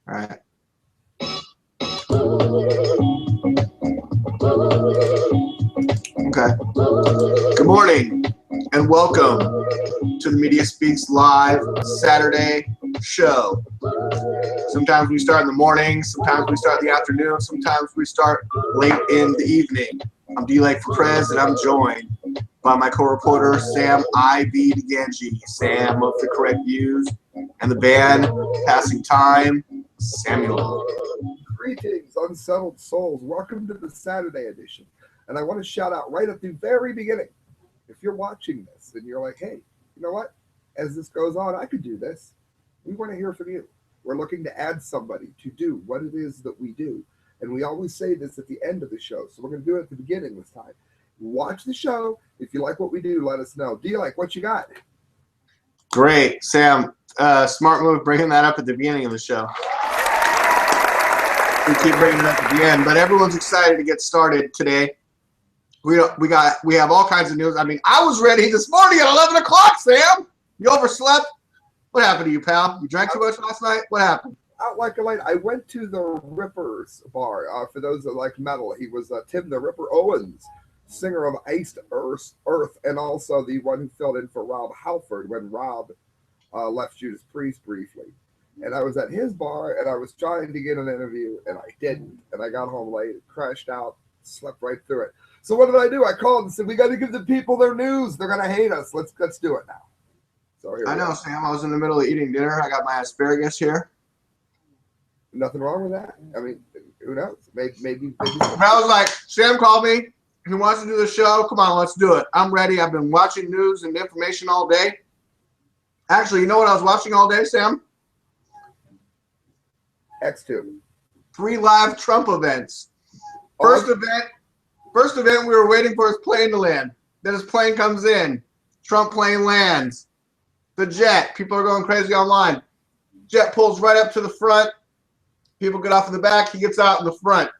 All right. Okay. Good morning and welcome to the Media Speaks Live Saturday show. Sometimes we start in the morning, sometimes we start in the afternoon, sometimes we start late in the evening. I'm DLAKE for Prez, and I'm joined by my co-reporter Sam I.B. Sam of the correct views, and the band Passing Time, Samuel. Greetings, unsettled souls. Welcome to the Saturday edition. And I want to shout out right at the very beginning, if you're watching this and you're like, hey, you know what? As this goes on, I could do this. We want to hear from you. We're looking to add somebody to do what it is that we do. And we always say this at the end of the show. So we're going to do it at the beginning this time. Watch the show. If you like what we do, let us know. DLAKE, what you got? Great, Sam. Smart move bringing that up at the beginning of the show. We keep bringing it up at the end, but everyone's excited to get started today. We have all kinds of news. I mean, I was ready this morning at 11 o'clock, Sam. You overslept? What happened to you, pal? You drank too much last night? What happened? Out like a light. I went to the Ripper's bar. For those that like metal, he was Tim the Ripper Owens, singer of Iced Earth, and also the one who filled in for Rob Halford when Rob left Judas Priest briefly. And I was at his bar, and I was trying to get an interview, and I didn't. And I got home late, crashed out, slept right through it. So what did I do? I called and said, we got to give the people their news. They're going to hate us. Let's do it now. So here I know, Sam. I was in the middle of eating dinner. I got my asparagus here. Nothing wrong with that. I mean, who knows? Maybe. I was like, Sam called me. He wants to do the show. Come on, let's do it. I'm ready. I've been watching news and information all day. Actually, you know what I was watching all day, Sam? X2. 3 live Trump events. First event, we were waiting for his plane to land. Then his plane comes in. Trump plane lands. The jet. People are going crazy online. Jet pulls right up to the front. People get off in the back. He gets out in the front.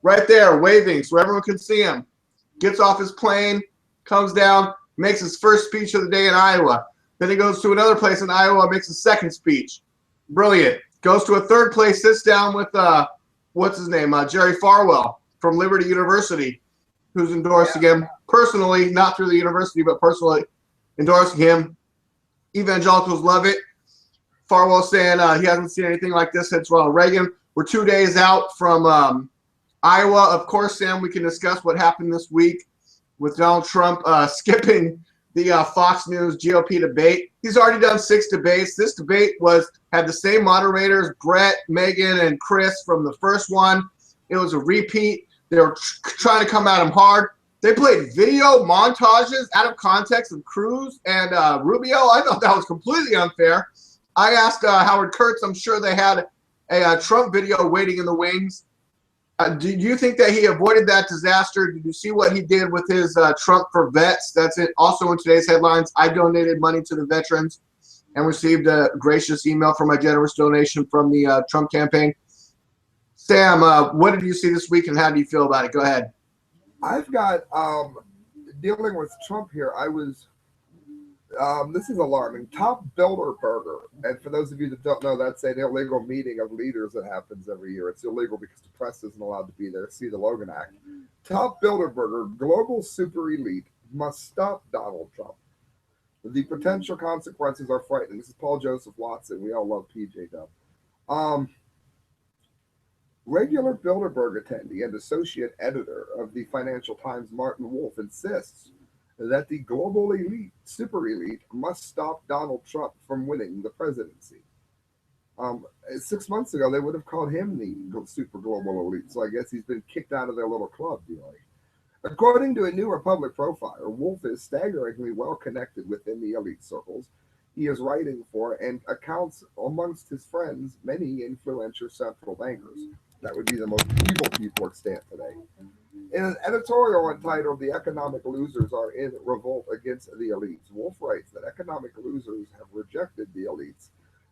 Right there, waving so everyone can see him. Gets off his plane, comes down, makes his first speech of the day in Iowa. Then he goes to another place in Iowa, makes his second speech. Brilliant. Goes to a third place, sits down with, what's his name, Jerry Falwell from Liberty University, who's endorsing him personally, not through the university, but personally endorsing him. Evangelicals love it. Falwell saying he hasn't seen anything like this since Ronald Reagan. We're 2 days out from Iowa. Of course, Sam, we can discuss what happened this week with Donald Trump skipping the Fox News GOP debate. He's already done 6 debates. This debate had the same moderators, Brett, Megan, and Chris from the first one. It was a repeat. They were trying to come at him hard. They played video montages out of context of Cruz and Rubio. I thought that was completely unfair. I asked Howard Kurtz. I'm sure they had a Trump video waiting in the wings. Do you think that he avoided that disaster? Did you see what he did with his Trump for Vets? That's it. Also in today's headlines, I donated money to the veterans and received a gracious email for my generous donation from the Trump campaign. Sam, what did you see this week and how do you feel about it? Go ahead. I've got dealing with Trump here. I was this is alarming. Top Bilderberger, and for those of you that don't know, that's an illegal meeting of leaders that happens every year. It's illegal because the press isn't allowed to be there. See the Logan Act. Top Bilderberger, global super elite, must stop Donald Trump. The potential consequences are frightening. This is Paul Joseph Watson. We all love PJ Dub. Regular Bilderberg attendee and associate editor of the Financial Times, Martin Wolf, insists that the global elite, super elite, must stop Donald Trump from winning the presidency. 6 months ago, they would have called him the super global elite, so I guess he's been kicked out of their little club deal. According to a New Republic profiler, Wolf is staggeringly well connected within the elite circles he is writing for and accounts amongst his friends many influential central bankers. That would be the most evil people extant today. In an editorial entitled "The Economic Losers Are in Revolt Against the Elites," Wolf writes that economic losers have rejected the elites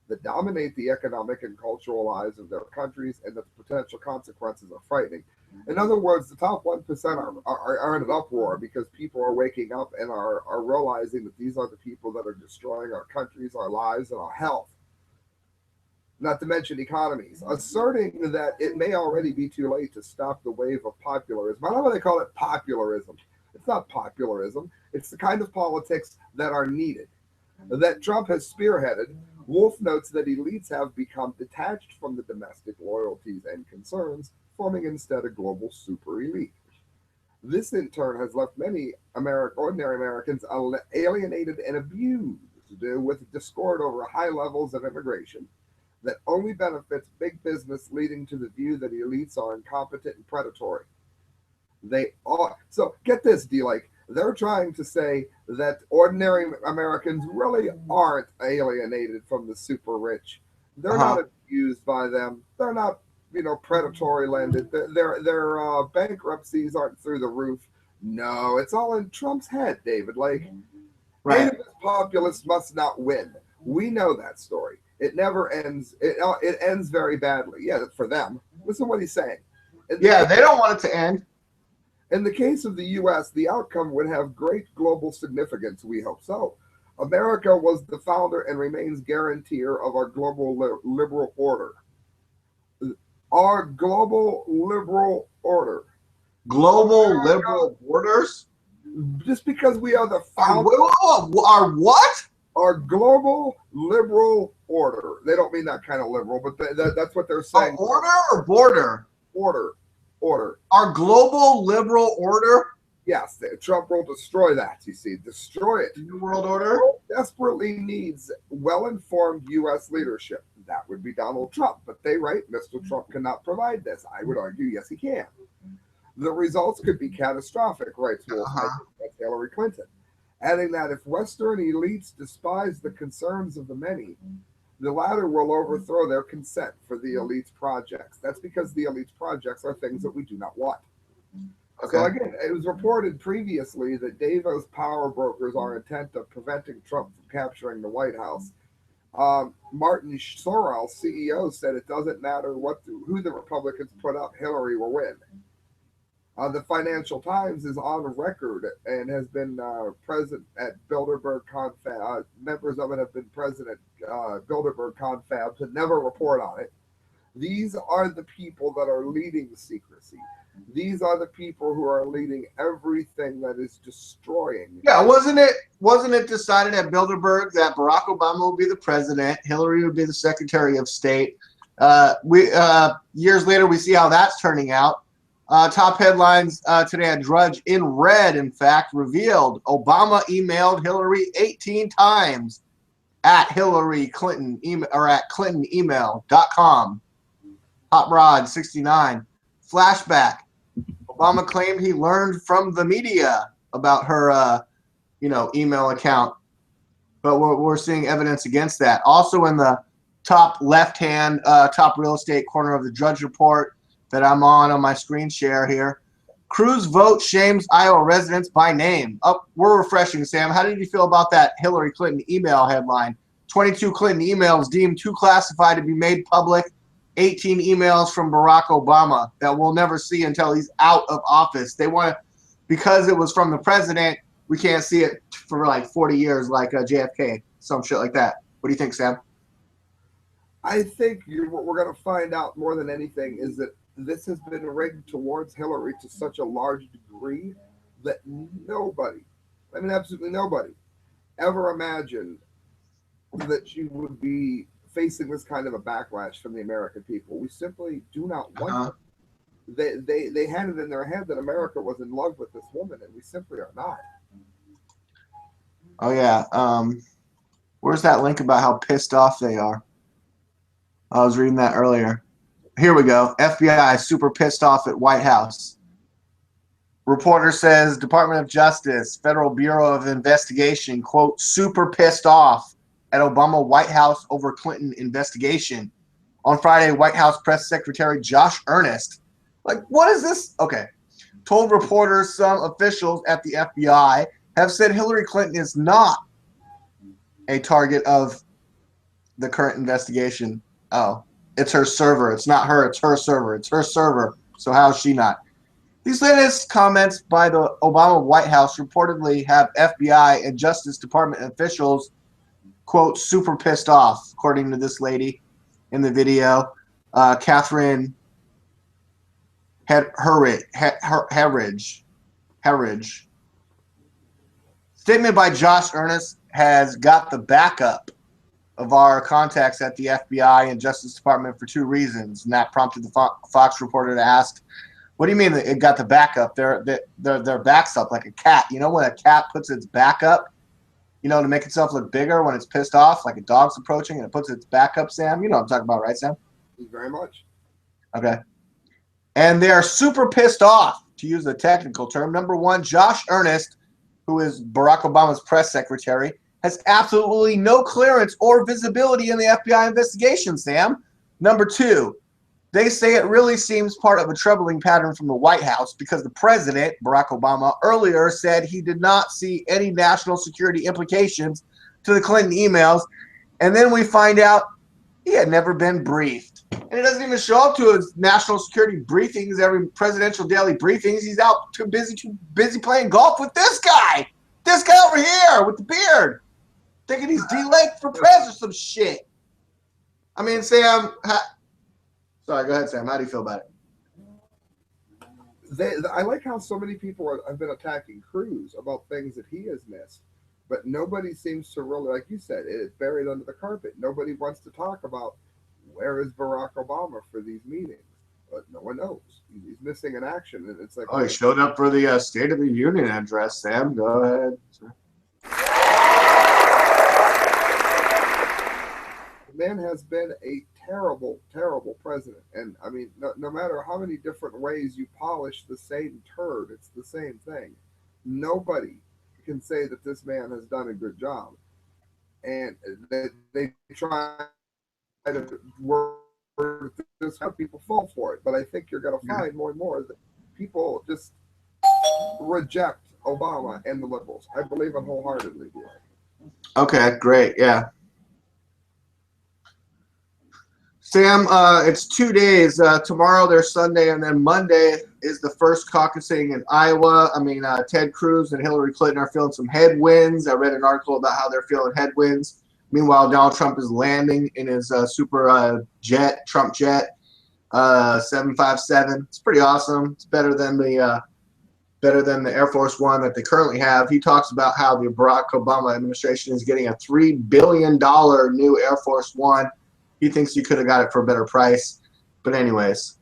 that dominate the economic and cultural lives of their countries and that the potential consequences are frightening. In other words, the top 1% are in an uproar because people are waking up and are realizing that these are the people that are destroying our countries, our lives, and our health. not to mention economies, asserting that it may already be too late to stop the wave of popularism. I don't know why they call it popularism. It's not popularism. It's the kind of politics that are needed, that Trump has spearheaded. Wolf notes that elites have become detached from the domestic loyalties and concerns, forming instead a global super elite. This, in turn, has left many ordinary Americans alienated and abused with discord over high levels of immigration that only benefits big business, leading to the view that elites are incompetent and predatory. They are. So get this, D-Lake. They're trying to say that ordinary Americans really aren't alienated from the super rich. They're not abused by them. They're not, predatory landed. Their bankruptcies aren't through the roof. No, it's all in Trump's head, David. Like, Right. native populists must not win. We know that story. It never ends. It ends very badly. Yeah, for them. Listen to what he's saying. Yeah, they don't want it to end. In the case of the U.S., the outcome would have great global significance. We hope so. America was the founder and remains guarantor of our global liberal order. Our global liberal order. Global liberal borders? Just because we are the founder. Our what? Our global liberal order. They don't mean that kind of liberal, but that's what they're saying. Order or border? Order. Our global liberal order? Yes, Trump will destroy that, you see. Destroy it. The New World Order? The world desperately needs well-informed U.S. leadership. That would be Donald Trump. But they write, Mr. Trump cannot provide this. I would argue, yes, he can. The results could be catastrophic, writes Wolf. That's Hillary Clinton. Adding that if Western elites despise the concerns of the many, the latter will overthrow their consent for the elites' projects. That's because the elites' projects are things that we do not want. Okay. So again, it was reported previously that Davos power brokers are intent of preventing Trump from capturing the White House. Martin Sorrell, CEO, said it doesn't matter who the Republicans put up, Hillary will win. The Financial Times is on record and has been present at Bilderberg confab. Members of it have been present at Bilderberg confabs and never report on it. These are the people that are leading secrecy. These are the people who are leading everything that is destroying. Yeah, wasn't it decided at Bilderberg that Barack Obama would be the president, Hillary would be the Secretary of State? Years later, we see how that's turning out. Top headlines today at Drudge in red, in fact, revealed Obama emailed Hillary 18 times at Hillary Clinton or at ClintonEmail.com. Hot Rod 69. Flashback. Obama claimed he learned from the media about her, email account, but we're seeing evidence against that. Also in the top left-hand, top real estate corner of the Drudge Report that I'm on my screen share here. Cruz vote shames Iowa residents by name. Oh, we're refreshing, Sam. How did you feel about that Hillary Clinton email headline? 22 Clinton emails deemed too classified to be made public. 18 emails from Barack Obama that we'll never see until he's out of office. They want to, because it was from the president, we can't see it for like 40 years like JFK, some shit like that. What do you think, Sam? I think what we're going to find out more than anything is that this has been rigged towards Hillary to such a large degree that nobody, absolutely nobody, ever imagined that she would be facing this kind of a backlash from the American people. We simply do not want it. They had it in their head that America was in love with this woman, and we simply are not. Oh, yeah. Where's that link about how pissed off they are? I was reading that earlier. Here we go. FBI super pissed off at White House. Reporter says Department of Justice, Federal Bureau of Investigation, quote, super pissed off at Obama White House over Clinton investigation. On Friday, White House Press Secretary Josh Earnest, like, what is this? Okay. Told reporters some officials at the FBI have said Hillary Clinton is not a target of the current investigation. Oh, it's her server. It's not her. It's her server. It's her server. So how is she not? These latest comments by the Obama White House reportedly have FBI and Justice Department officials, quote, super pissed off, according to this lady. in the video. Catherine Herridge. Statement by Josh Earnest has got the backup of our contacts at the FBI and Justice Department for 2 reasons, and that prompted the Fox reporter to ask, "What do you mean that it got the backup? Their backs up like a cat. You know when a cat puts its back up, you know, to make itself look bigger when it's pissed off, like a dog's approaching and it puts its back up, Sam? You know what I'm talking about, right, Sam?" Very much. Okay. And they are super pissed off, to use a technical term. Number one, Josh Earnest, who is Barack Obama's press secretary, has absolutely no clearance or visibility in the FBI investigation, Sam. Number two, they say it really seems part of a troubling pattern from the White House because the president, Barack Obama, earlier said he did not see any national security implications to the Clinton emails. And then we find out he had never been briefed. And he doesn't even show up to his national security briefings, every presidential daily briefings. He's out too busy playing golf with this guy. This guy over here with the beard. Thinking he's DLAKE for prez or some shit. I mean, Sam, sorry, go ahead, Sam. How do you feel about it? I like how so many people have been attacking Cruz about things that he has missed, but nobody seems to really, like you said, it's buried under the carpet. Nobody wants to talk about where is Barack Obama for these meetings, but no one knows. He's missing in action, and it's like, oh, he showed up for the State of the Union address, Sam. Go ahead. The man has been a terrible, terrible president. And I mean, no matter how many different ways you polish the same turd, it's the same thing. Nobody can say that this man has done a good job. And they try to work this out, people fall for it. But I think you're going to find more and more that people just reject Obama and the liberals. I believe it wholeheartedly. Okay, great. Yeah. Sam, it's 2 days. Tomorrow there's Sunday, and then Monday is the first caucusing in Iowa. I mean, Ted Cruz and Hillary Clinton are feeling some headwinds. I read an article about how they're feeling headwinds. Meanwhile, Donald Trump is landing in his super jet, Trump jet, 757. It's pretty awesome. It's better than the Air Force One that they currently have. He talks about how the Barack Obama administration is getting a $3 billion new Air Force One. He thinks you could have got it for a better price. But anyways,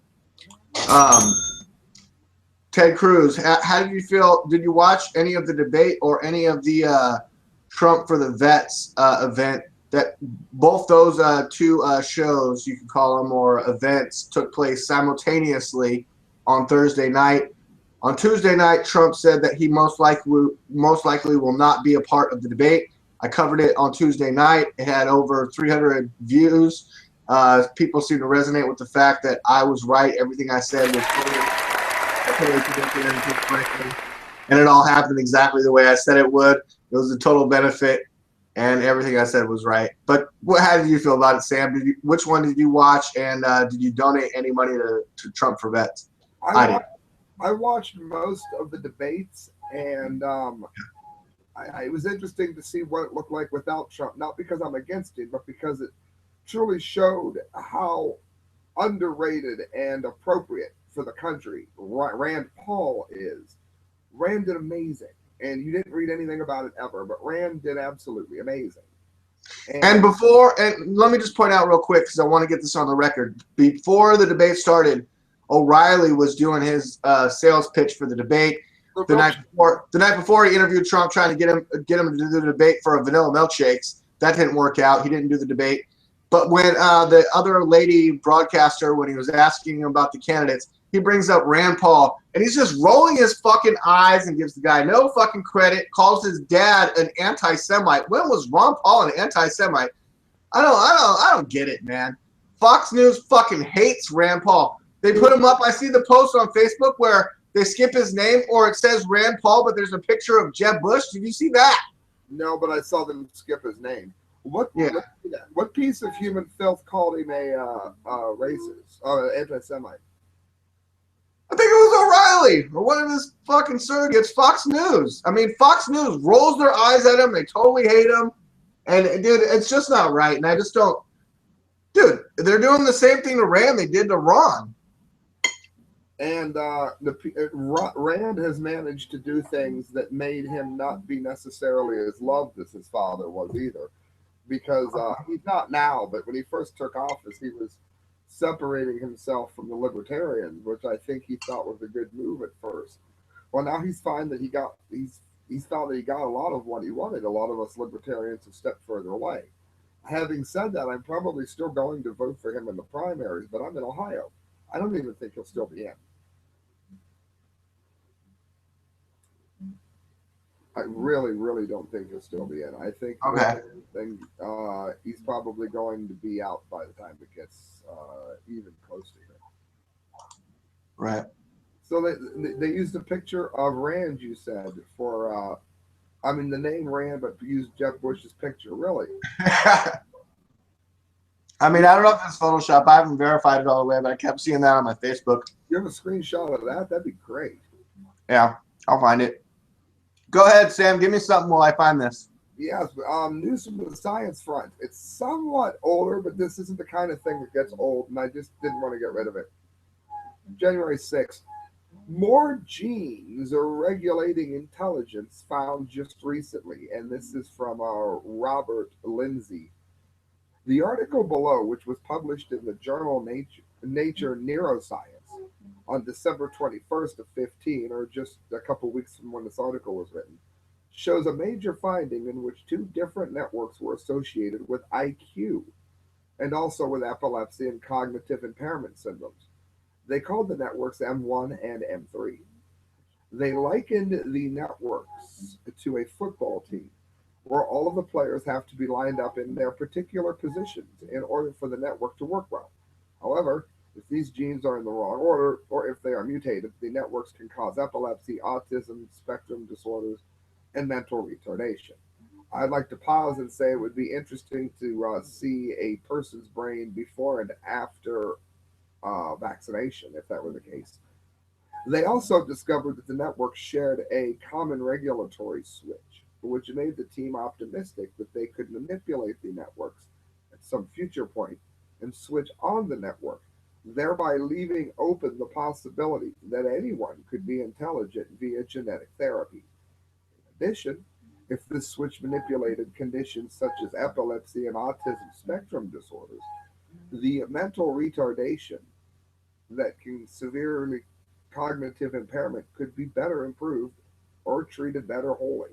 Ted Cruz, how did you feel? Did you watch any of the debate or any of the Trump for the Vets event? That both those two shows, you can call them, or events, took place simultaneously on Thursday night. On Tuesday night, Trump said that he most likely will not be a part of the debate. I covered it on Tuesday night. It had over 300 views. People seem to resonate with the fact that I was right. Everything I said was totally predicted, and it all happened exactly the way I said it would. It was a total benefit, and everything I said was right. But how did you feel about it, Sam? Which one did you watch, and did you donate any money to Trump for Vets? I watched most of the debates, and it was interesting to see what it looked like without Trump, not because I'm against him, but because it truly showed how underrated and appropriate for the country Rand Paul is. Rand did amazing, and you didn't read anything about it ever, but Rand did absolutely amazing. And let me just point out real quick, because I want to get this on the record. Before the debate started, O'Reilly was doing his sales pitch for the debate. The night before, he interviewed Trump, trying to get him to do the debate for a vanilla milkshakes. That didn't work out. He didn't do the debate. But when the other lady broadcaster, when he was asking him about the candidates, he brings up Rand Paul, and he's just rolling his fucking eyes and gives the guy no fucking credit. Calls his dad an anti-Semite. When was Ron Paul an anti-Semite? I don't get it, man. Fox News fucking hates Rand Paul. They put him up. I see the post on Facebook where they skip his name, or it says Rand Paul, but there's a picture of Jeb Bush. Did you see that? No, but I saw them skip his name. What piece of human filth called him a racist, anti-Semite? I think it was O'Reilly or one of his fucking surrogates. Fox News. I mean, Fox News rolls their eyes at him. They totally hate him, and dude, it's just not right. And I just don't. Dude, they're doing the same thing to Rand they did to Ron. And Rand has managed to do things that made him not be necessarily as loved as his father was either. Because he's not now, but when he first took office, he was separating himself from the libertarians, which I think he thought was a good move at first. Well, now he's found that he's found that he got a lot of what he wanted. A lot of us libertarians have stepped further away. Having said that, I'm probably still going to vote for him in the primaries, but I'm in Ohio. I don't even think he'll still be in. I really, really don't think he'll still be in. I think Okay. he's probably going to be out by the time it gets even close to him. Right. So they used a picture of Rand, you said, for I mean the name Rand, but used Jeb Bush's picture. Really? I mean, I don't know if it's Photoshop. I haven't verified it all the way, but I kept seeing that on my Facebook. You have a screenshot of that? That'd be great. Yeah, I'll find it. Go ahead, Sam. Give me something while I find this. Yes, news from the science front. It's somewhat older, but this isn't the kind of thing that gets old, and I just didn't want to get rid of it. January 6th. More genes are regulating intelligence found just recently, and this is from Robert Lindsay. The article below, which was published in the journal Nature Neuroscience on December 21st of 15, or just a couple weeks from when this article was written, shows a major finding in which two different networks were associated with IQ and also with epilepsy and cognitive impairment syndromes. They called the networks M1 and M3. They likened the networks to a football team where all of the players have to be lined up in their particular positions in order for the network to work well. However, if these genes are in the wrong order or if they are mutated, the networks can cause epilepsy, autism, spectrum disorders, and mental retardation. I'd like to pause and say it would be interesting to see a person's brain before and after vaccination, if that were the case. They also discovered that the network shared a common regulatory switch, which made the team optimistic that they could manipulate the networks at some future point and switch on the network, thereby leaving open the possibility that anyone could be intelligent via genetic therapy. In addition, if this switch manipulated conditions such as epilepsy and autism spectrum disorders, the mental retardation that can severely cognitive impairment could be better improved or treated better wholly.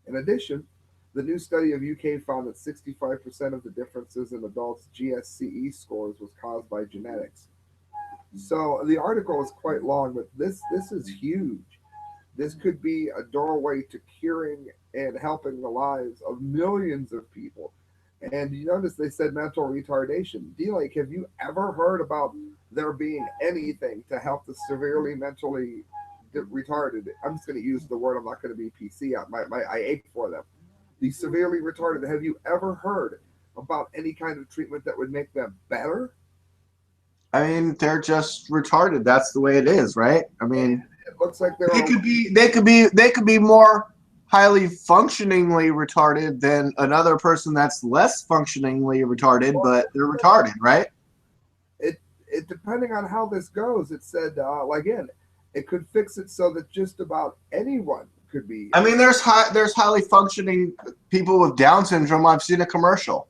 In addition, the new study of UK found that 65% of the differences in adults' GSCE scores was caused by genetics. So the article is quite long, but this is huge. This could be a doorway to curing and helping the lives of millions of people. And you notice they said mental retardation. DLAKE, have you ever heard about there being anything to help the severely mentally retarded? I'm just going to use the word. I'm not going to be PC. I ache for them. The severely retarded. Have you ever heard about any kind of treatment that would make them better? I mean, they're just retarded. That's the way it is, right? I mean, It looks like they could be more highly functioningly retarded than another person that's less functioningly retarded, but they're retarded, right? It depending on how this goes. It said again, it could fix it so that just about anyone could be. I mean, there's highly functioning people with Down syndrome. I've seen a commercial.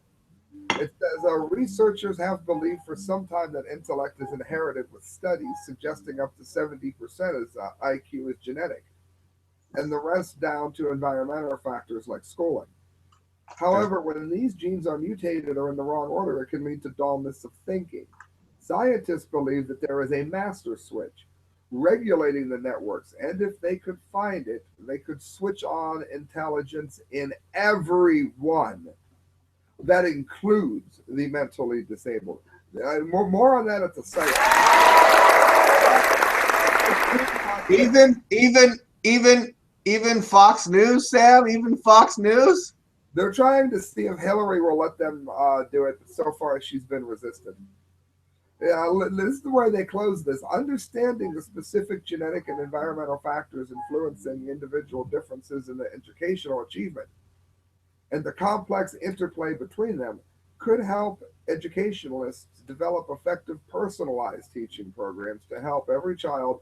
It says researchers have believed for some time that intellect is inherited, with studies suggesting up to 70% is IQ is genetic, and the rest down to environmental factors like schooling. However, when these genes are mutated or in the wrong order, it can lead to dullness of thinking. Scientists believe that there is a master switch regulating the networks, and if they could find it, they could switch on intelligence in everyone. That includes the mentally disabled. More on that at the site. Even Fox News, Sam. Even Fox News. They're trying to see if Hillary will let them do it, but so far she's been resistant. Yeah, this is the way they close this. Understanding the specific genetic and environmental factors influencing individual differences in the educational achievement and the complex interplay between them could help educationalists develop effective personalized teaching programs to help every child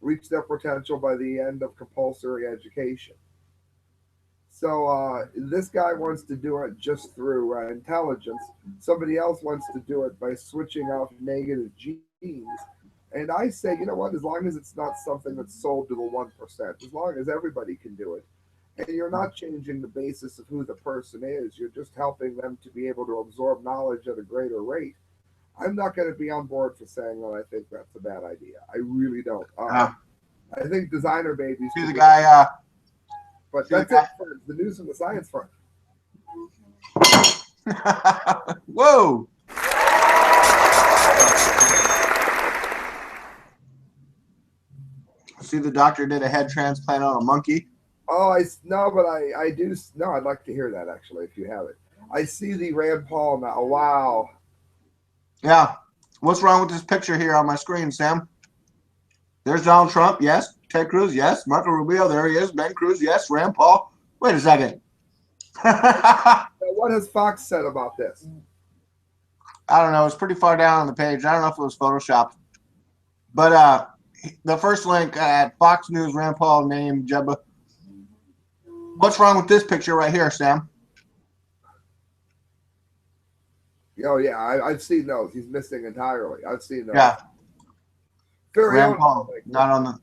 reach their potential by the end of compulsory education. So this guy wants to do it just through intelligence. Somebody else wants to do it by switching off negative genes. And I say, you know what? As long as it's not something that's sold to the 1%, as long as everybody can do it, and you're not changing the basis of who the person is, you're just helping them to be able to absorb knowledge at a greater rate. I'm not going to be on board for saying that I think that's a bad idea. I really don't. I think designer babies. See the guy. But that's it, friends. The news from the science front. Whoa. See, the doctor did a head transplant on a monkey. Oh, I do. No, I'd like to hear that actually, if you have it. I see the Rand Paul now. Wow. Yeah. What's wrong with this picture here on my screen, Sam? There's Donald Trump, yes. Ted Cruz, yes. Marco Rubio, there he is. Ben Cruz, yes. Rand Paul. Wait a second. What has Fox said about this? I don't know. It's pretty far down on the page. I don't know if it was photoshopped. But the first link at Fox News, Rand Paul named Jebba. What's wrong with this picture right here, Sam? Oh yeah, I've seen those. He's missing entirely. I've seen those. Yeah. Very Rand Paul, not on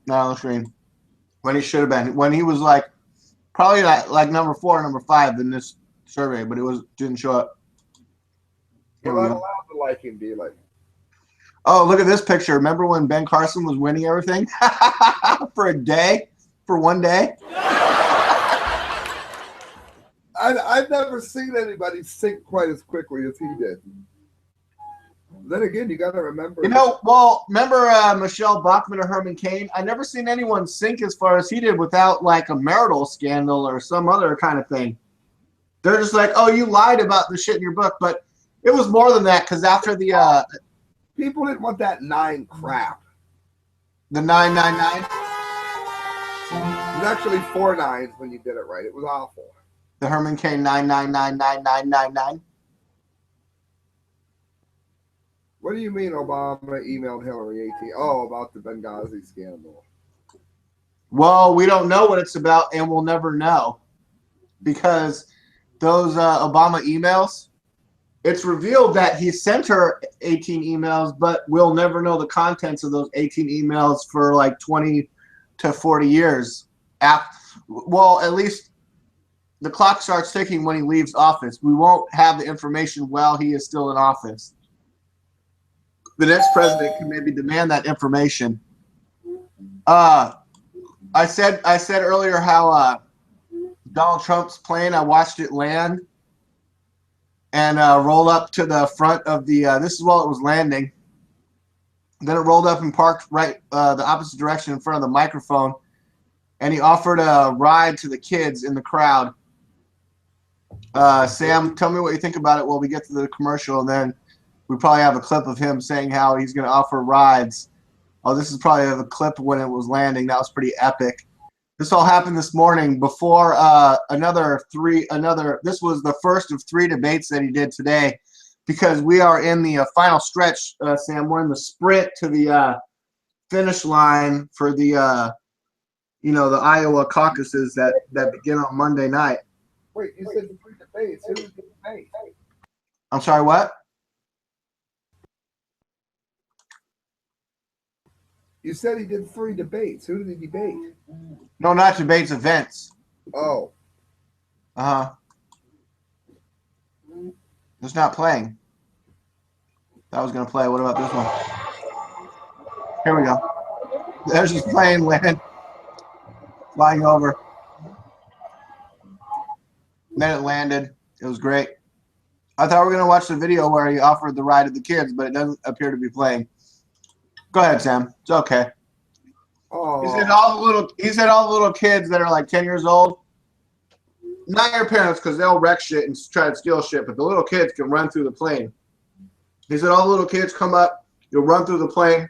the screen. When he should have been. When he was like probably like number 4 or number 5 in this survey, but it didn't show up. We're not allowed to like him, be like. Oh, look at this picture. Remember when Ben Carson was winning everything? For a day? For one day? I've never seen anybody sink quite as quickly as he did. Then again, you got to remember. Remember Michelle Bachmann or Herman Cain? I never seen anyone sink as far as he did without like a marital scandal or some other kind of thing. They're just like, oh, you lied about the shit in your book. But it was more than that because after the people didn't want that 9 crap. The 999? It was actually 4 9s when you did it right. It was awful. The Herman Cain 9999999. What do you mean Obama emailed Hillary 18? Oh, about the Benghazi scandal. Well, we don't know what it's about, and we'll never know because those Obama emails, it's revealed that he sent her 18 emails, but we'll never know the contents of those 18 emails for like 20 to 40 years. Well, at least the clock starts ticking when he leaves office. We won't have the information while he is still in office. The next president can maybe demand that information. I said earlier how Donald Trump's plane, I watched it land and roll up to the front of the this is while it was landing. Then it rolled up and parked right the opposite direction in front of the microphone, and he offered a ride to the kids in the crowd. Sam, tell me what you think about it while we get to the commercial, and then we probably have a clip of him saying how he's going to offer rides. Oh, this is probably the clip when it was landing. That was pretty epic. This all happened this morning before this was the first of 3 debates that he did today, because we are in the final stretch, Sam. We're in the sprint to the finish line for the the Iowa caucuses that begin on Monday night. Wait, you said the 3 debates. Who was the debate? I'm sorry, what? You said he did 3 debates. Who did he debate? No, not debates, events. Oh. Uh-huh. It's not playing. That was going to play. What about this one? Here we go. There's his plane land. Flying over. Then it landed. It was great. I thought we were going to watch the video where he offered the ride to the kids, but it doesn't appear to be playing. Go ahead, Sam. It's okay. Oh. He said all the little kids that are like 10 years old, not your parents because they'll wreck shit and try to steal shit, but the little kids can run through the plane. He said all the little kids come up, you'll run through the plane.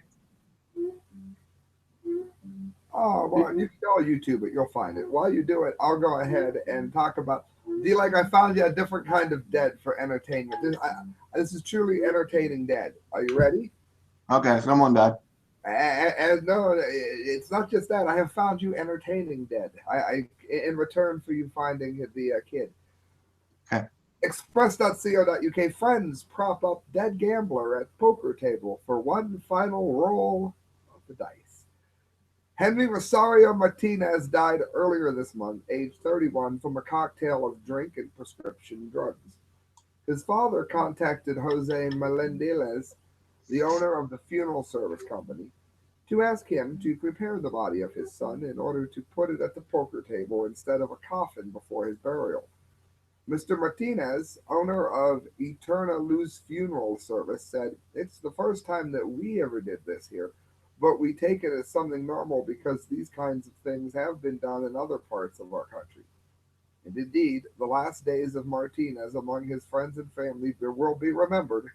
Oh, well, you can go on YouTube it. You'll find it. While you do it, I'll go ahead and talk about D-Like, I found you a different kind of dead for entertainment. This is truly entertaining dead. Are you ready? Okay, someone died. And no, it's not just that. I have found you entertaining dead. In return for you finding the kid. Okay. Express.co.uk friends prop up dead gambler at poker table for one final roll of the dice. Henry Rosario Martinez died earlier this month, age 31, from a cocktail of drink and prescription drugs. His father contacted Jose Melendez, the owner of the funeral service company, to ask him to prepare the body of his son in order to put it at the poker table instead of a coffin before his burial. Mr. Martinez, owner of Eterna Luz Funeral Service, said, "It's the first time that we ever did this here, but we take it as something normal because these kinds of things have been done in other parts of our country." And indeed, the last days of Martinez among his friends and family will be remembered,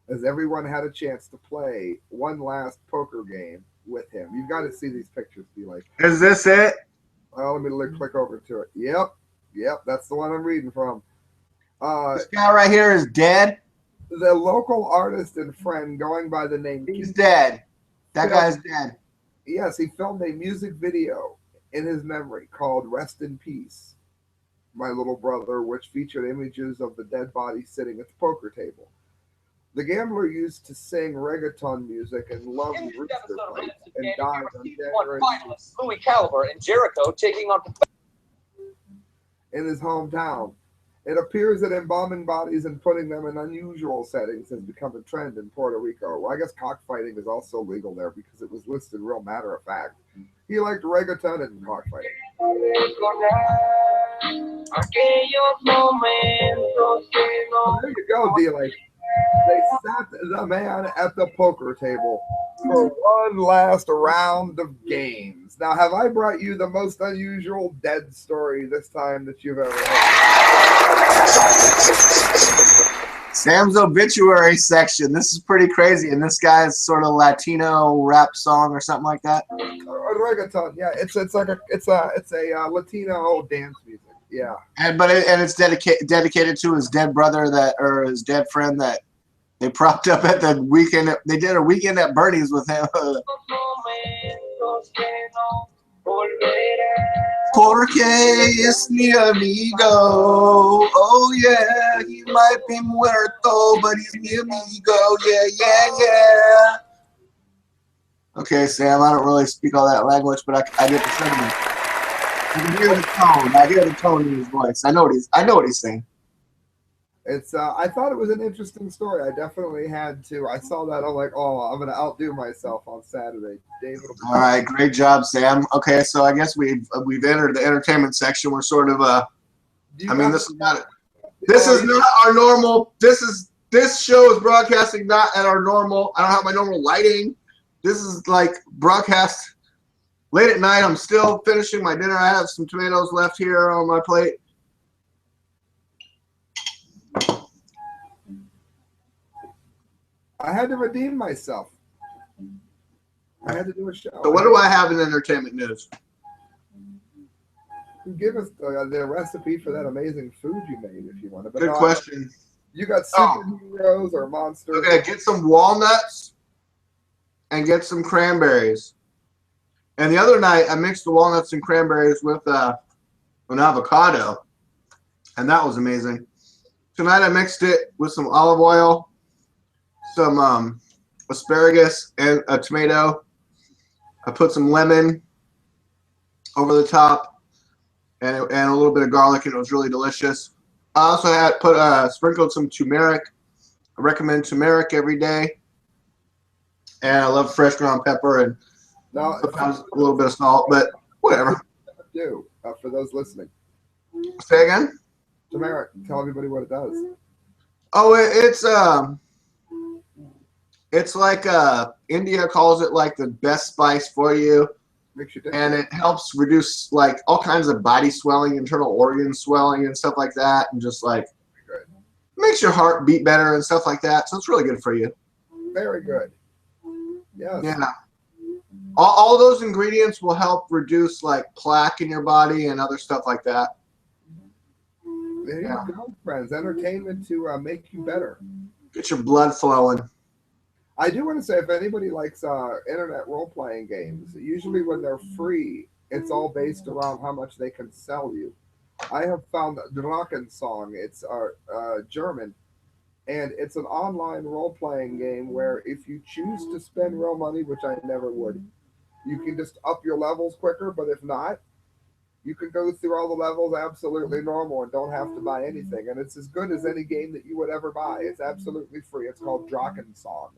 as everyone had a chance to play one last poker game with him. You've got to see these pictures, be like, Is this it? well, let me click over to it. Yep, that's the one I'm reading from. This guy right here is dead. The local artist and friend going by the name He's dead. That guy's dead. Yes, he filmed a music video in his memory called Rest in Peace, My Little Brother, which featured images of the dead body sitting at the poker table. The gambler used to sing reggaeton music and loved rooster fights and died on January finalist Louis Caliber and Jericho taking on in his hometown. It appears that embalming bodies and putting them in unusual settings has become a trend in Puerto Rico. Well, I guess cockfighting is also legal there because it was listed real matter of fact. He liked reggaeton and cockfighting. There you go, D-Like. They sat the man at the poker table for one last round of games. Now, have I brought you the most unusual dead story this time that you've ever heard? Sam's obituary section. This is pretty crazy. And this guy's sort of Latino rap song or something like that. Reggaeton, yeah. It's a Latino dance music. Yeah. And it's dedicated to his dead brother or his dead friend that they propped up at the weekend. They did a weekend at Bernie's with him. Porque es mi amigo. Oh yeah, he might be muerto, but he's mi amigo. Yeah. Okay, Sam, I don't really speak all that language, but I get the sentiment. I can hear the tone. I hear the tone in his voice. I know what he's saying. It's I thought it was an interesting story. I definitely had to. I saw that. I'm like, oh, I'm gonna outdo myself on Saturday. David. All right, great job, Sam. Okay, so I guess we've entered the entertainment section. We're sort of this is not our normal. This show is broadcasting not at our normal. I don't have my normal lighting. This is like broadcast late at night. I'm still finishing my dinner. I have some tomatoes left here on my plate. I had to redeem myself. I had to do a show. So what do I have in entertainment news? Give us the recipe for that amazing food you made if you want. Good question. You got superheroes or monsters? Okay, get some walnuts and get some cranberries. And the other night, I mixed the walnuts and cranberries with an avocado, and that was amazing. Tonight, I mixed it with some olive oil, some asparagus, and a tomato. I put some lemon over the top and a little bit of garlic, and it was really delicious. I also had sprinkled some turmeric. I recommend turmeric every day. And I love fresh ground pepper and sometimes a little bit of salt, but whatever. For those listening. Say again? Turmeric. Tell everybody what it does. Oh, it's like India calls it like the best spice for you. And it helps reduce like all kinds of body swelling, internal organ swelling and stuff like that, and just like makes your heart beat better and stuff like that. So it's really good for you. Very good. Yes. Yeah. All those ingredients will help reduce like plaque in your body and other stuff like that. There Yeah. you go, friends. Entertainment to make you better. Get your blood flowing. I do want to say, if anybody likes internet role playing games, usually when they're free, it's all based around how much they can sell you. I have found Song. It's German, and it's an online role playing game where if you choose to spend real money, which I never would, you can just up your levels quicker. But if not, you can go through all the levels absolutely normal and don't have to buy anything. And it's as good as any game that you would ever buy. It's absolutely free. It's called Drakensang,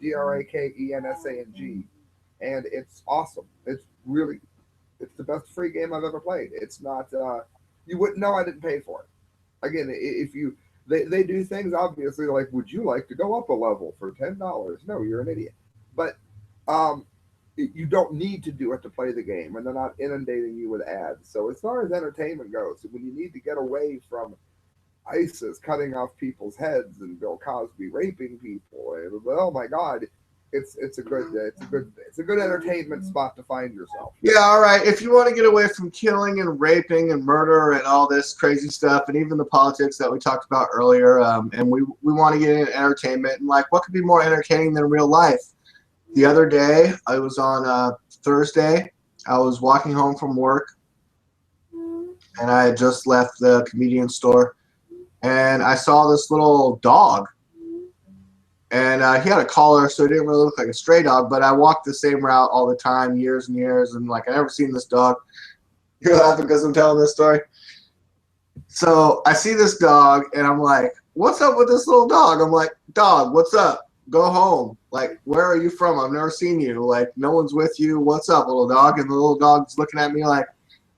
Drakensang, and it's awesome. It's the best free game I've ever played. It's not. You wouldn't know I didn't pay for it. Again, if you they do things obviously like, would you like to go up a level for $10? No, you're an idiot. But um, you don't need to do it to play the game, and they're not inundating you with ads. So as far as entertainment goes, when you need to get away from ISIS cutting off people's heads and Bill Cosby raping people, and oh my God, it's a good entertainment spot to find yourself. Yeah, all right. If you want to get away from killing and raping and murder and all this crazy stuff, and even the politics that we talked about earlier, and we want to get into entertainment, and like, what could be more entertaining than real life? The other day, I was on Thursday. I was walking home from work, and I had just left the convenience store, and I saw this little dog. And he had a collar, so he didn't really look like a stray dog. But I walked the same route all the time, years and years, and like I never seen this dog. You're laughing because I'm telling this story. So I see this dog, and I'm like, "What's up with this little dog?" I'm like, "Dog, what's up? Go home. Like, where are you from? I've never seen you. Like, no one's with you. What's up, little dog?" And the little dog's looking at me like,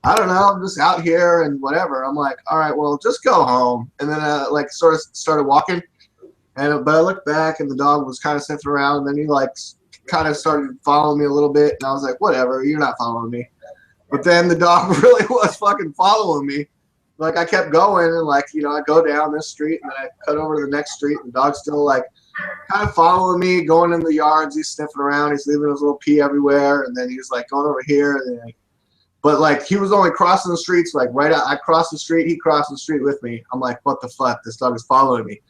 "I don't know. I'm just out here and whatever." I'm like, "All right, well, just go home." And then like sort of started walking. But I looked back, and the dog was kind of sniffing around, and then he like kind of started following me a little bit, and I was like, whatever, you're not following me. But then the dog really was fucking following me. Like, I kept going, and like, you know, I go down this street, and then I cut over to the next street, and the dog's still like kind of following me, going in the yards, he's sniffing around, he's leaving his little pee everywhere, and then he was like going over here, and then but like he was only crossing the streets, like right out, I crossed the street, he crossed the street with me. I'm like, what the fuck? This dog is following me.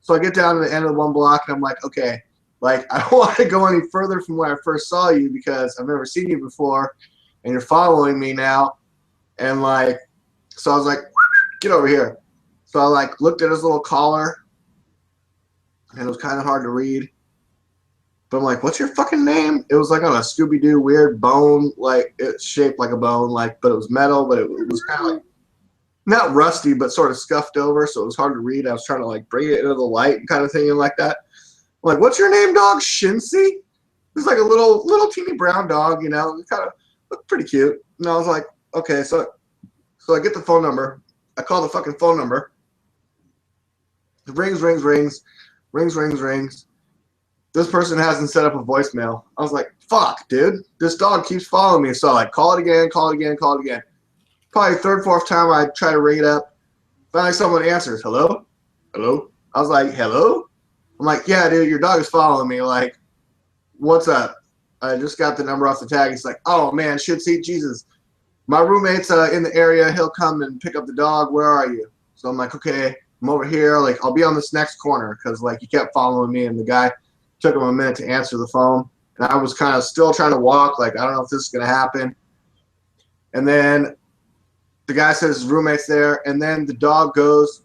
So I get down to the end of the one block, and I'm like, okay, like, I don't want to go any further from where I first saw you because I've never seen you before, and you're following me now. And, like, so I was like, get over here. So I, like, looked at his little collar, and it was kind of hard to read. But I'm like, what's your fucking name? It was, like, on a Scooby-Doo weird bone, like, it's shaped like a bone, like, but it was metal, but it was kind of like, not rusty, but sort of scuffed over, so it was hard to read. I was trying to like bring it into the light and kind of thing and like that. I'm like, what's your name, dog? Shinsi? It's like a little teeny brown dog, you know. It kind of looked pretty cute. And I was like, okay, so I get the phone number. I call the fucking phone number. It rings. This person hasn't set up a voicemail. I was like, fuck, dude. This dog keeps following me. So I like call it again. Probably third, fourth time I try to ring it up. Finally, someone answers. Hello? Hello? I was like, hello? I'm like, yeah, dude, your dog is following me. Like, what's up? I just got the number off the tag. He's like, oh, man, shit, see, Jesus. My roommate's in the area. He'll come and pick up the dog. Where are you? So I'm like, okay, I'm over here. Like, I'll be on this next corner because, like, he kept following me, and the guy took him a minute to answer the phone. And I was kind of still trying to walk. Like, I don't know if this is going to happen. And then the guy says his roommate's there, and then the dog goes,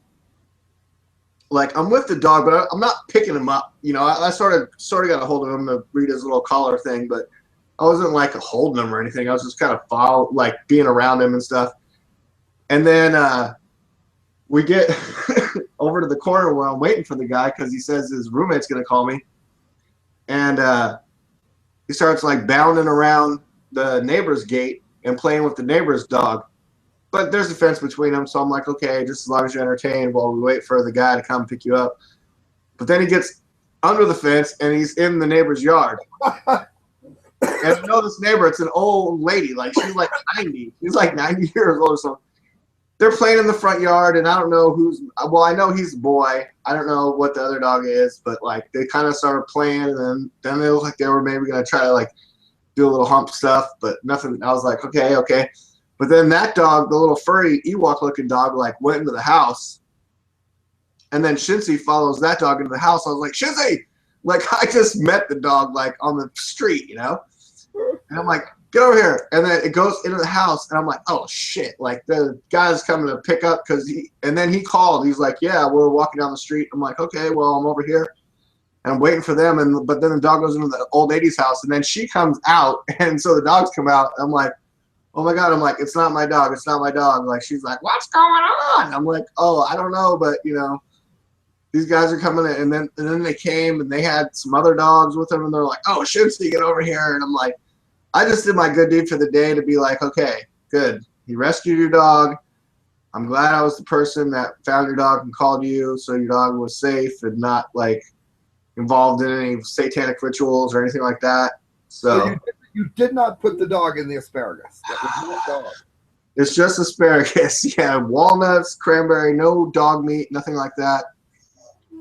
like, I'm with the dog, but I'm not picking him up. You know, I sort of got a hold of him to read his little collar thing, but I wasn't, like, holding him or anything. I was just kind of being around him and stuff. And then we get over to the corner where I'm waiting for the guy because he says his roommate's going to call me. And he starts, like, bounding around the neighbor's gate and playing with the neighbor's dog. But there's a fence between them, so I'm like, okay, just as long as you're entertained while we wait for the guy to come pick you up. But then he gets under the fence, and he's in the neighbor's yard. And I know this neighbor, it's an old lady. Like, she's like 90. She's like 90 years old or something. They're playing in the front yard, and I don't know well, I know he's a boy. I don't know what the other dog is, but, like, they kind of started playing, and then they looked like they were maybe going to try to, like, do a little hump stuff, but nothing. I was like, okay. But then that dog, the little furry Ewok-looking dog, like went into the house. And then Shinzi follows that dog into the house. I was like, Shinzi! Like, I just met the dog, like, on the street, you know? And I'm like, get over here. And then it goes into the house, and I'm like, oh, shit. Like, the guy's coming to pick up because he – and then he called. He's like, yeah, we're walking down the street. I'm like, okay, well, I'm over here. And I'm waiting for them. But then the dog goes into the old lady's house, and then she comes out. And so the dogs come out. I'm like, oh, my God. I'm like, it's not my dog. It's not my dog. Like, she's like, what's going on? I'm like, oh, I don't know, but, you know. These guys are coming in, and then they came, and they had some other dogs with them, and they're like, oh, Shinzi, get over here. And I'm like, I just did my good deed for the day to be like, okay, good. You rescued your dog. I'm glad I was the person that found your dog and called you so your dog was safe and not, like, involved in any satanic rituals or anything like that. So you did not put the dog in the asparagus. That was not dog. It's just asparagus. Yeah, walnuts, cranberry, no dog meat, nothing like that.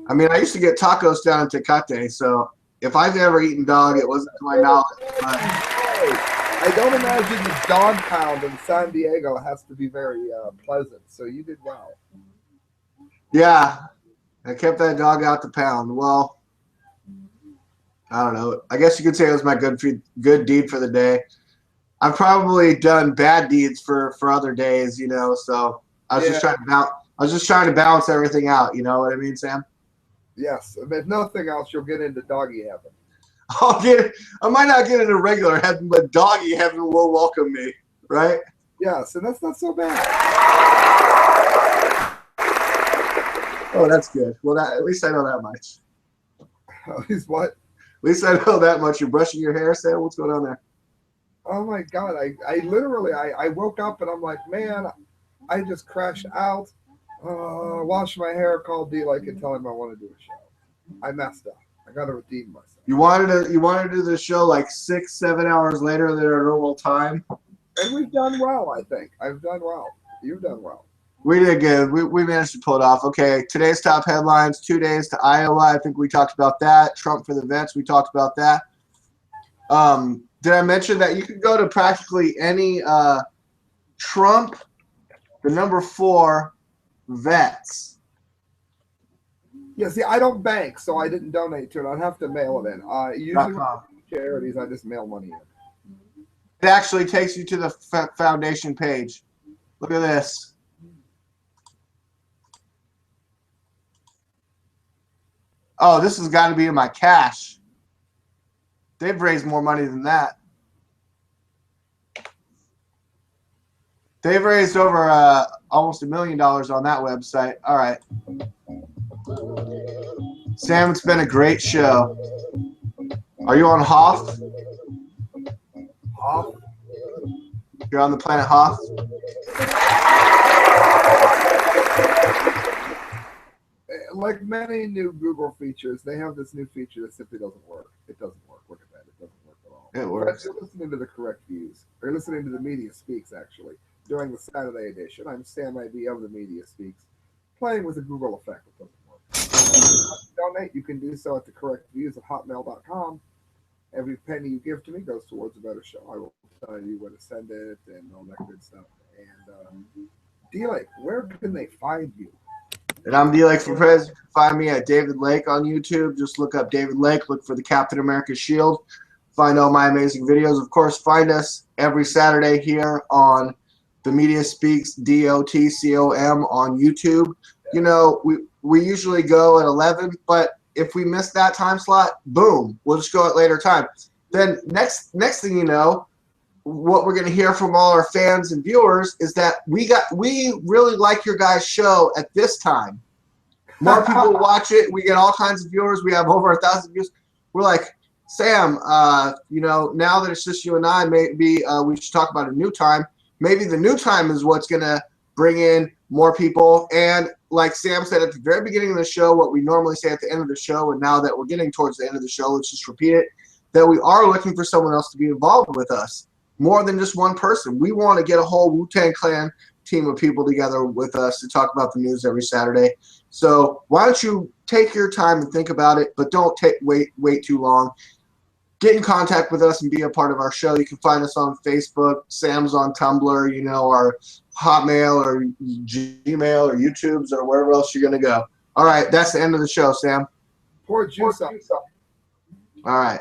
I mean, I used to get tacos down in Tecate, so if I've ever eaten dog, it wasn't to my knowledge. But I don't imagine the dog pound in San Diego has to be very pleasant, so you did well. yeah, I kept that dog out the pound. Well, I don't know. I guess you could say it was my good deed for the day. I've probably done bad deeds for other days, you know. So I was just trying to balance everything out. You know what I mean, Sam? Yes, if nothing else, you'll get into doggy heaven. I might not get into regular heaven, but doggy heaven will welcome me, right? Yes, and that's not so bad. Oh, that's good. Well, at least I know that much. At least what? At least I know that much. You're brushing your hair, Sam? What's going on there? Oh my God! I literally woke up and I'm like, man, I just crashed out. Wash my hair, call DLAKE and tell him I want to do a show. I messed up. I got to redeem myself. You wanted to do the show like 6-7 hours later than our normal time. And we've done well, I think. I've done well. You've done well. We did good. We managed to pull it off. Okay, today's top headlines: 2 days to Iowa. I think we talked about that. Trump for the vets. We talked about that. Did I mention that you could go to practically any Trump, the number 4 vets? Yeah, see, I don't bank, so I didn't donate to it. I'd have to mail it in. Usually charities, I just mail money in. It actually takes you to the foundation page. Look at this. Oh, this has got to be in my cash. They've raised more money than that. They've raised over almost $1 million on that website. All right. Sam, it's been a great show. Are you on Hoth? Hoth? You're on the planet Hoth? Like many new Google features, they have this new feature that simply doesn't work. It doesn't work. Look at that. It doesn't work at all. It works. You're listening to the correct views. You're listening to the Media Speaks, actually. During the Saturday edition, I'm Sam I.B. of the Media Speaks, playing with a Google effect that doesn't work. If you donate, you can do so at the correct views at hotmail.com. Every penny you give to me goes towards a better show. I will tell you where to send it and all that good stuff. And DLAKE, where can they find you? And I'm DLAKE for President. You can find me at David Lake on YouTube. Just look up David Lake. Look for the Captain America shield. Find all my amazing videos. Of course, find us every Saturday here on the Media Speaks DOTCOM on YouTube. You know, we usually go at 11, but if we miss that time slot, boom, we'll just go at later time. Then next thing you know, what we're going to hear from all our fans and viewers is that we really like your guys' show at this time. More people watch it. We get all kinds of viewers. We have over 1,000 views. We're like, Sam, you know, now that it's just you and I, maybe we should talk about a new time. Maybe the new time is what's going to bring in more people. And like Sam said at the very beginning of the show, what we normally say at the end of the show, and now that we're getting towards the end of the show, let's just repeat it, that we are looking for someone else to be involved with us. More than just one person. We want to get a whole Wu-Tang Clan team of people together with us to talk about the news every Saturday. So why don't you take your time and think about it, but don't wait too long. get in contact with us and be a part of our show. You can find us on Facebook. Sam's on Tumblr. You know, our Hotmail or Gmail or YouTube's or wherever else you're going to go. All right. That's the end of the show, Sam. Pour juice up. All right.